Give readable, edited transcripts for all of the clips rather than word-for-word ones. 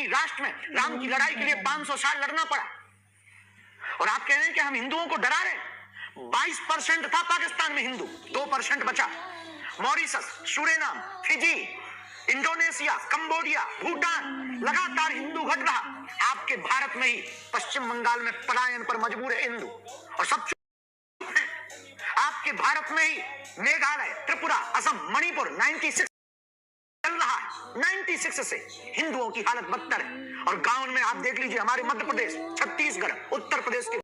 ही राष्ट्र में राम की लड़ाई के लिए 500 साल लड़ना पड़ा। और आप कह रहे हैं कि हम हिंदुओं को डरा रहे। 22% था पाकिस्तान में हिंदू, 2% बचा। Mauritius, Suriname, Fiji, Indonesia, Cambodia, Bhutan, लगातार हिंदू घट रहा। आपके भारत में ही पश्चिम बंगाल में पलायन पर मजबूर है हिंदू, और सब आपके भारत में ही मेघालय, त्रिपुरा, असम, मणिपुर 96 चल रहा है। 96 से हिंदुओं की हालत बदतर है। और गांव में आप देख लीजिए, हमारे मध्य प्रदेश, छत्तीसगढ़, उत्तर प्रदेश के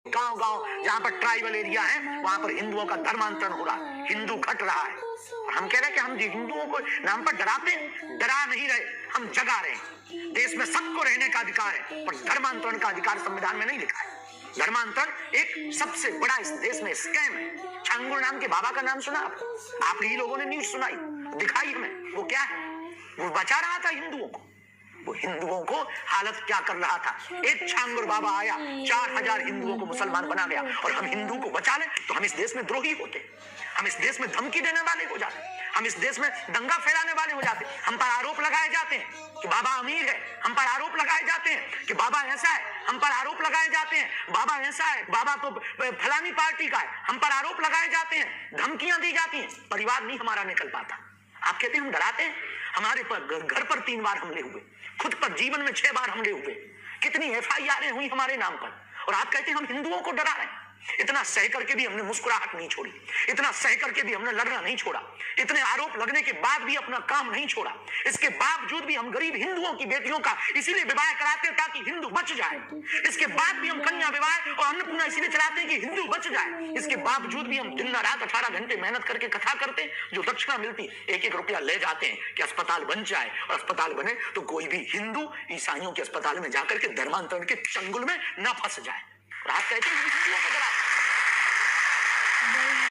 गांव जहां पर ट्राइबल एरिया है, वहां पर हिंदुओं का धर्मांतरण हो रहा है, हिंदू घट रहा है। और हम कह रहे हैं कि हम हिंदुओं को नाम पर डराते हैं। डरा नहीं रहे, हम जगा रहे हैं। देश में सबको रहने का अधिकार है, पर धर्मांतरण का अधिकार संविधान में नहीं लिखा है। धर्मांतरण एक सबसे बड़ा इस देश में स्कैम है। छांगुर नाम के बाबा का नाम सुना आप ही लोगों ने न्यूज सुनाई, दिखाई हमें। वो क्या है? वो बचा रहा था हिंदुओं को। वो हिंदुओं को हालत क्या कर रहा था। एक छांगुर बाबा आया, 4000 हिंदुओं को मुसलमान बना गया। और हम हिंदू को बचा लें तो हम इस देश में द्रोही होते, हम इस देश में धमकी देने वाले हो जाते, हम इस देश में दंगा फैलाने वाले हो जाते। हम पर आरोप लगाए जाते हैं कि बाबा अमीर है, हम पर आरोप लगाए जाते हैं कि बाबा ऐसा है, हम पर आरोप लगाए जाते हैं बाबा ऐसा है, बाबा तो फलानी पार्टी का है, हम पर आरोप लगाए जाते हैं, धमकियां दी जाती हैं। परिवार नहीं हमारा निकल पाता। आप कहते हैं हम डराते हैं। हमारे पर घर पर 3 बार हमले हुए, खुद पर जीवन में 6 बार हमले हुए, कितनी FIR हुई हमारे नाम पर। और आप कहते हैं हम हिंदुओं को डरा रहे हैं। इतना सह करके भी हमने मुस्कुराहट नहीं छोड़ी, इतना सह करके भी हमने लड़ना नहीं छोड़ा, इतने आरोप लगने के बाद भी अपना काम नहीं छोड़ा। इसके बावजूद भी हम गरीब हिंदुओं की बेटियों का इसीलिए विवाह कराते हैं ताकि हिंदू बच जाए। इसके बाद भी हम कन्या विवाह और अन्नपूर्णा इसीलिए चलाते हैं कि हिंदू बच जाए। इसके बावजूद भी हम दिन रात 18 घंटे मेहनत करके कथा करते हैं। जो दक्षिणा मिलती है 1-1 रुपया ले जाते हैं कि अस्पताल बन जाए, और अस्पताल बने तो कोई भी हिंदू ईसाइयों के अस्पताल में जाकर के धर्मांतरण के चंगुल में न फंस जाए। और आप कहते हैं हिंदुओं को डरा